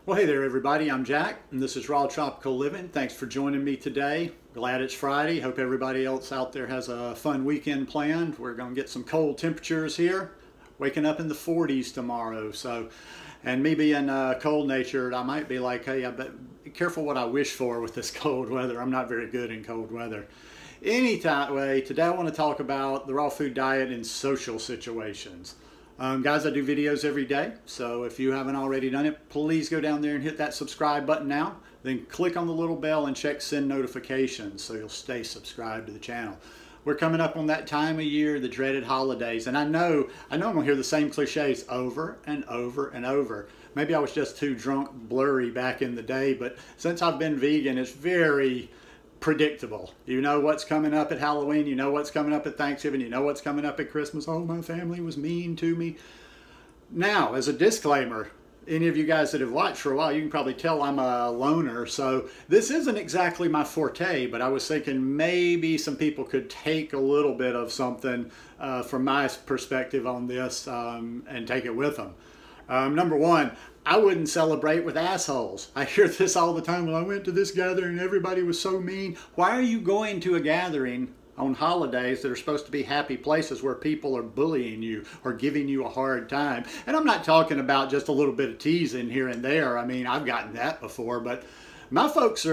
Well, hey there, everybody. I'm Jack, and this is Raw Tropical Living. Thanks for joining me today. Glad it's Friday. Hope everybody else out there has a fun weekend planned. We're going to get some cold temperatures here. Waking up in the 40s tomorrow. And me being cold-natured, I might be like, hey, be careful what I wish for with this cold weather. I'm not very good in cold weather. Anyway, today I want to talk about the raw food diet in social situations. Guys, I do videos every day, so if you haven't already done it, please go down there and hit that subscribe button now. Then click on the little bell and check send notifications so you'll stay subscribed to the channel. We're coming up on that time of year, the dreaded holidays, and I know I'm going to hear the same cliches over and over and over. Maybe I was just too drunk, blurry back in the day, but since I've been vegan, it's very predictable. You know what's coming up at Halloween, you know what's coming up at Thanksgiving, you know what's coming up at Christmas. Oh, my family was mean to me. Now, as a disclaimer, any of you guys that have watched for a while, you can probably tell I'm a loner, so this isn't exactly my forte, but I was thinking maybe some people could take a little bit of something from my perspective on this and take it with them. Number one, I wouldn't celebrate with assholes. I hear this all the time. Well, I went to this gathering and everybody was so mean. Why are you going to a gathering on holidays that are supposed to be happy places where people are bullying you or giving you a hard time? And I'm not talking about just a little bit of teasing here and there. I mean, I've gotten that before, but my folks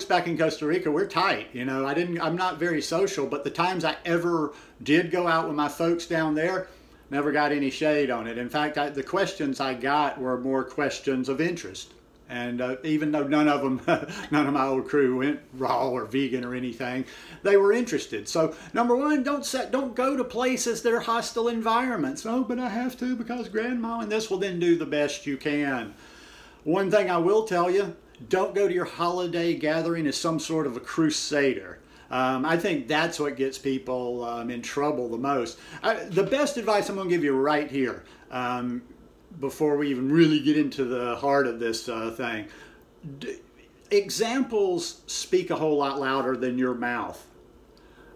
back in Costa Rica, we're tight. You know, I'm not very social, but the times I ever did go out with my folks down there, never got any shade on it. In fact, the questions I got were more questions of interest. And even though none of my old crew went raw or vegan or anything, they were interested. So number one, don't go to places that are hostile environments. Oh, but I have to because grandma and this. Will then do the best you can. One thing I will tell you, don't go to your holiday gathering as some sort of a crusader. I think that's what gets people in trouble the most. The best advice I'm going to give you right here, before we even really get into the heart of this thing, examples speak a whole lot louder than your mouth.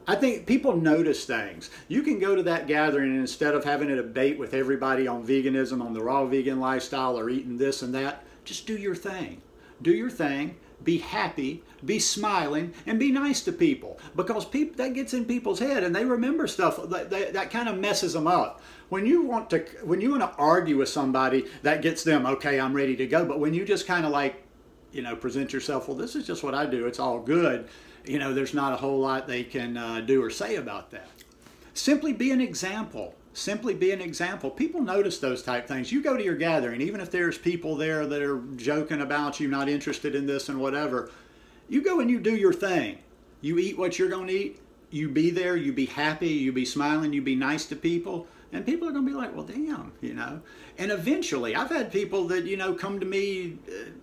I think people notice things. You can go to that gathering and instead of having a debate with everybody on veganism, on the raw vegan lifestyle, or eating this and that, just do your thing. Do your thing. Be happy, be smiling, and be nice to people, because that gets in people's head and they remember stuff that kind of messes them up. When you want to argue with somebody, that gets them, okay, I'm ready to go. But when you just kind of like, you know, present yourself, well, this is just what I do, it's all good, you know, there's not a whole lot they can do or say about that. Simply be an example. Simply be an example. People notice those type things. You go to your gathering, even if there's people there that are joking about you, not interested in this and whatever, you go and you do your thing. You eat what you're going to eat. You be there. You be happy. You be smiling. You be nice to people. And people are going to be like, well, damn, you know. And eventually, I've had people that, you know, come to me,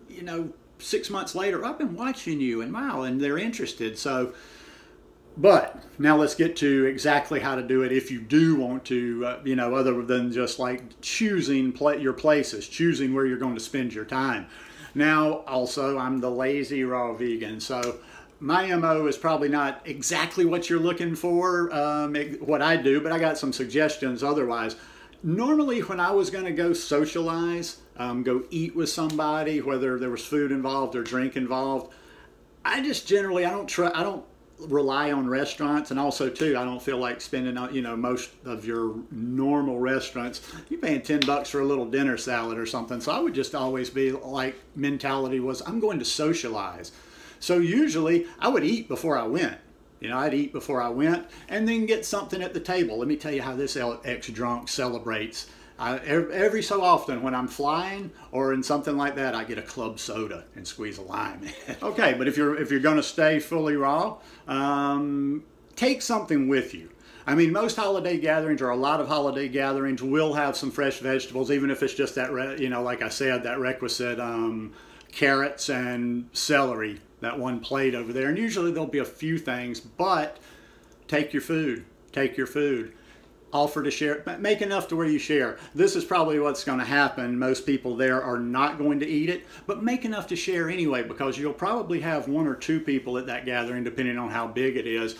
you know, 6 months later, I've been watching you, and wow, and they're interested. So, but now let's get to exactly how to do it if you do want to, you know, other than just like choosing your places, choosing where you're going to spend your time. Now, also, I'm the lazy raw vegan, so my MO is probably not exactly what you're looking for, what I do, but I got some suggestions otherwise. Normally, when I was going to go socialize, go eat with somebody, whether there was food involved or drink involved, I just generally, I don't rely on restaurants, and also too, I don't feel like spending, you know, most of your normal restaurants, you're paying $10 for a little dinner salad or something. So I would just always be like, mentality was, I'm going to socialize. So usually I would eat before I went. You know, I'd eat before I went and then get something at the table. Let me tell you how this ex-drunk celebrates. Every so often when I'm flying or in something like that, I get a club soda and squeeze a lime. Okay, but if you're going to stay fully raw, take something with you. I mean, most holiday gatherings, or a lot of holiday gatherings, will have some fresh vegetables, even if it's just that, you know, like I said, that requisite carrots and celery, that one plate over there. And usually there'll be a few things, but take your food. Take your food. Offer to share, make enough to where you share. This is probably what's going to happen. Most people there are not going to eat it, but make enough to share anyway, because you'll probably have 1 or 2 people at that gathering, depending on how big it is,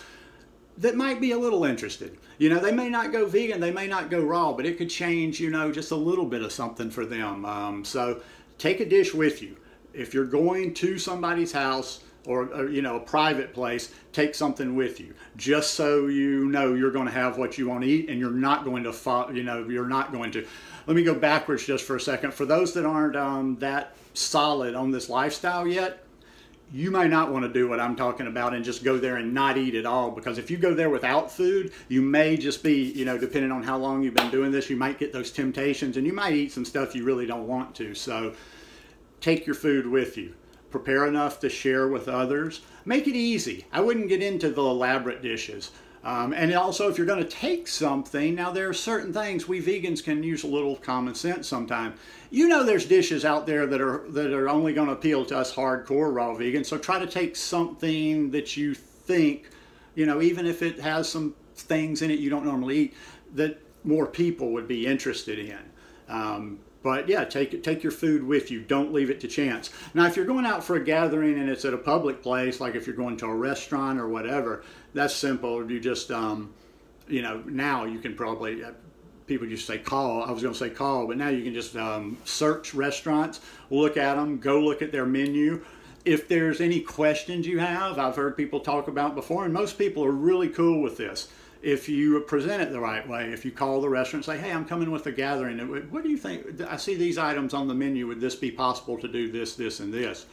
that might be a little interested. You know, they may not go vegan, they may not go raw, but it could change, you know, just a little bit of something for them. So Take a dish with you. If you're going to somebody's house or you know, a private place, take something with you, just so you know you're going to have what you want to eat, and you're not going to, you know, you're not going to. Let me go backwards just for a second. For those that aren't that solid on this lifestyle yet, you may not want to do what I'm talking about and just go there and not eat at all, because if you go there without food, you may just be, you know, depending on how long you've been doing this, you might get those temptations and you might eat some stuff you really don't want to. So take your food with you. Prepare enough to share with others. Make it easy. I wouldn't get into the elaborate dishes. And also, if you're going to take something, now there are certain things we vegans can use a little common sense sometimes. You know, there's dishes out there that are only going to appeal to us hardcore raw vegans. So try to take something that you think, you know, even if it has some things in it you don't normally eat, that more people would be interested in. But yeah, take your food with you. Don't leave it to chance. Now, if you're going out for a gathering and it's at a public place, like if you're going to a restaurant or whatever, that's simple. You just, you know, now you can probably, people used to say call. I was going to say call, but now you can just search restaurants, look at them, go look at their menu. If there's any questions you have, I've heard people talk about before, and most people are really cool with this. If you present it the right way, if you call the restaurant and say, hey, I'm coming with a gathering, what do you think? I see these items on the menu. Would this be possible to do this, this, and this?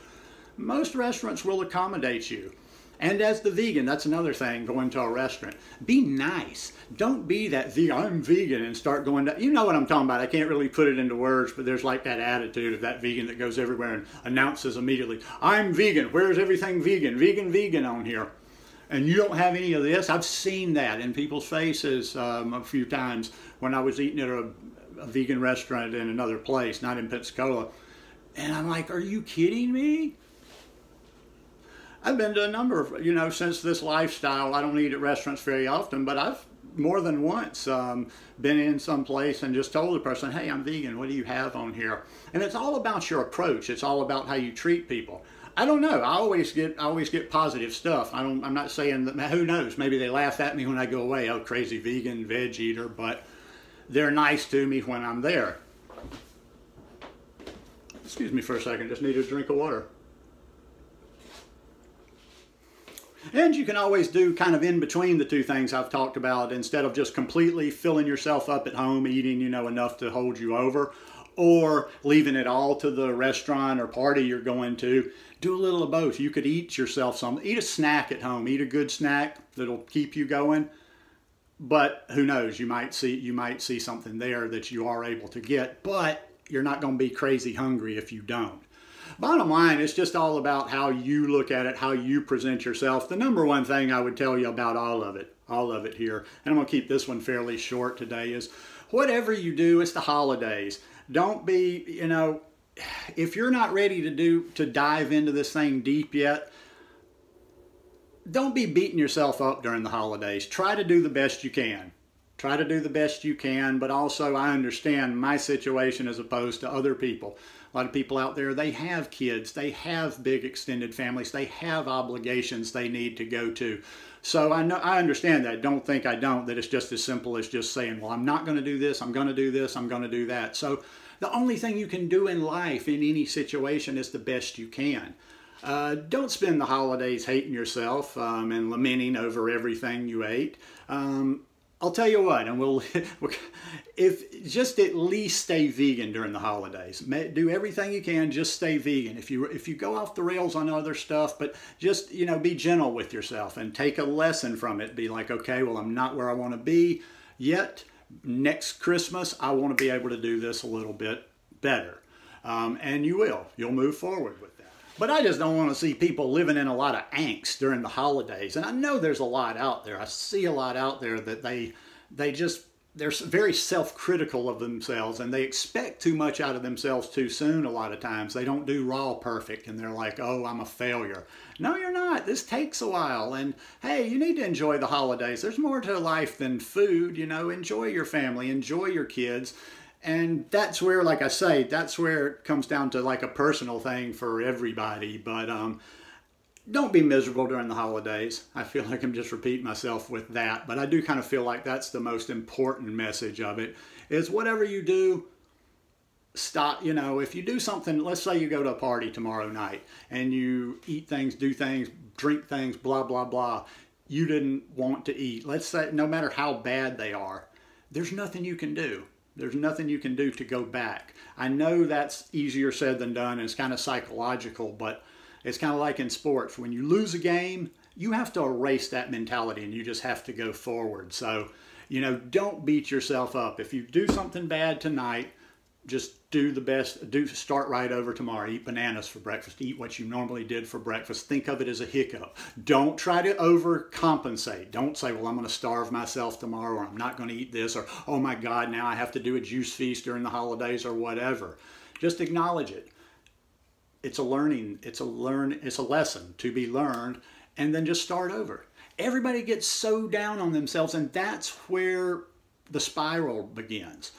Most restaurants will accommodate you. And as the vegan, that's another thing, going to a restaurant. Be nice. Don't be that vegan, I'm vegan, and start going to, you know what I'm talking about. I can't really put it into words, but there's like that attitude of that vegan that goes everywhere and announces immediately, I'm vegan. Where's everything vegan? Vegan, vegan on here. And you don't have any of this. I've seen that in people's faces a few times when I was eating at a vegan restaurant in another place, not in Pensacola. And I'm like, are you kidding me? I've been to a number of, you know, since this lifestyle, I don't eat at restaurants very often, but I've more than once been in some place and just told the person, hey, I'm vegan. What do you have on here? And it's all about your approach. It's all about how you treat people. I don't know. I always get positive stuff. I'm not saying that, who knows, maybe they laugh at me when I go away, oh, crazy vegan, veg eater, but they're nice to me when I'm there. Excuse me for a second, just need a drink of water. And you can always do kind of in between the two things I've talked about, instead of just completely filling yourself up at home, eating, you know, enough to hold you over, or leaving it all to the restaurant or party you're going to. Do a little of both. You could eat yourself some. Eat a snack at home. Eat a good snack that'll keep you going. But who knows? You might see something there that you are able to get, but you're not going to be crazy hungry if you don't. Bottom line, it's just all about how you look at it, how you present yourself. The number one thing I would tell you about all of it here, and I'm going to keep this one fairly short today, is whatever you do, it's the holidays. Don't be, you know, if you're not ready to dive into this thing deep yet, don't be beating yourself up during the holidays. Try to do the best you can. Try to do the best you can, but also I understand my situation as opposed to other people. A lot of people out there, they have kids, they have big extended families, they have obligations they need to go to. So I understand that. Don't think I don't, that it's just as simple as just saying, well, I'm not going to do this, I'm going to do this, I'm going to do that. So the only thing you can do in life, in any situation, is the best you can. Don't spend the holidays hating yourself and lamenting over everything you ate. I'll tell you what, and just at least stay vegan during the holidays. Do everything you can, just stay vegan. If you go off the rails on other stuff, but just, you know, be gentle with yourself and take a lesson from it. Be like, okay, well, I'm not where I want to be yet. Next Christmas, I want to be able to do this a little bit better. And you will. You'll move forward with that. But I just don't want to see people living in a lot of angst during the holidays. And I know there's a lot out there. I see a lot out there that they're very self-critical of themselves, and they expect too much out of themselves too soon a lot of times. They don't do raw perfect, and they're like, oh, I'm a failure. No, you're not. This takes a while. And hey, you need to enjoy the holidays. There's more to life than food, you know. Enjoy your family, enjoy your kids. And that's where, like I say, that's where it comes down to like a personal thing for everybody. But don't be miserable during the holidays. I feel like I'm just repeating myself with that. But I do kind of feel like that's the most important message of it, is whatever you do, stop, you know, if you do something, let's say you go to a party tomorrow night and you eat things, do things, drink things, blah, blah, blah. You didn't want to eat. Let's say, no matter how bad they are, there's nothing you can do. There's nothing you can do to go back. I know that's easier said than done, and it's kind of psychological, but it's kind of like in sports. When you lose a game, you have to erase that mentality and you just have to go forward. So, you know, don't beat yourself up. If you do something bad tonight, just do the best, start right over tomorrow. Eat bananas for breakfast. Eat what you normally did for breakfast. Think of it as a hiccup. Don't try to overcompensate. Don't say, well, I'm going to starve myself tomorrow, or I'm not going to eat this, or, oh my God, now I have to do a juice feast during the holidays, or whatever. Just acknowledge it. It's a lesson to be learned, and then just start over. Everybody gets so down on themselves, and that's where the spiral begins.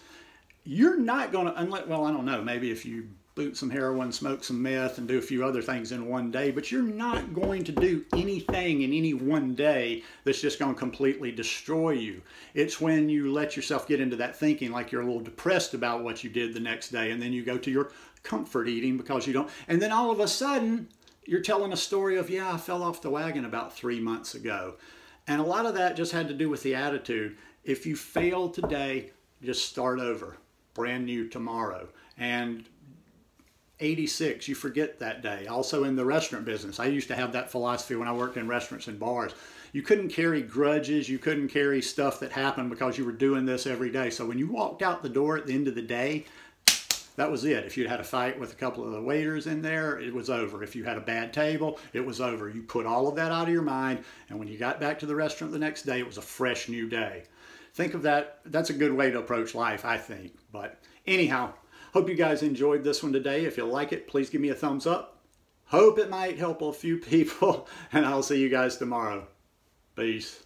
You're not going to, unless, well, I don't know, maybe if you boot some heroin, smoke some meth, and do a few other things in one day, but you're not going to do anything in any one day that's just going to completely destroy you. It's when you let yourself get into that thinking like you're a little depressed about what you did the next day, and then you go to your comfort eating because you don't, and then all of a sudden, you're telling a story of, yeah, I fell off the wagon about 3 months ago. And a lot of that just had to do with the attitude. If you fail today, just start over. Brand new tomorrow. And 86, you forget that day. Also in the restaurant business, I used to have that philosophy when I worked in restaurants and bars. You couldn't carry grudges. You couldn't carry stuff that happened because you were doing this every day. So when you walked out the door at the end of the day, that was it. If you'd had a fight with a couple of the waiters in there, it was over. If you had a bad table, it was over. You put all of that out of your mind, and when you got back to the restaurant the next day, it was a fresh new day. Think of that. That's a good way to approach life, I think. But anyhow, hope you guys enjoyed this one today. If you like it, please give me a thumbs up. Hope it might help a few people, and I'll see you guys tomorrow. Peace.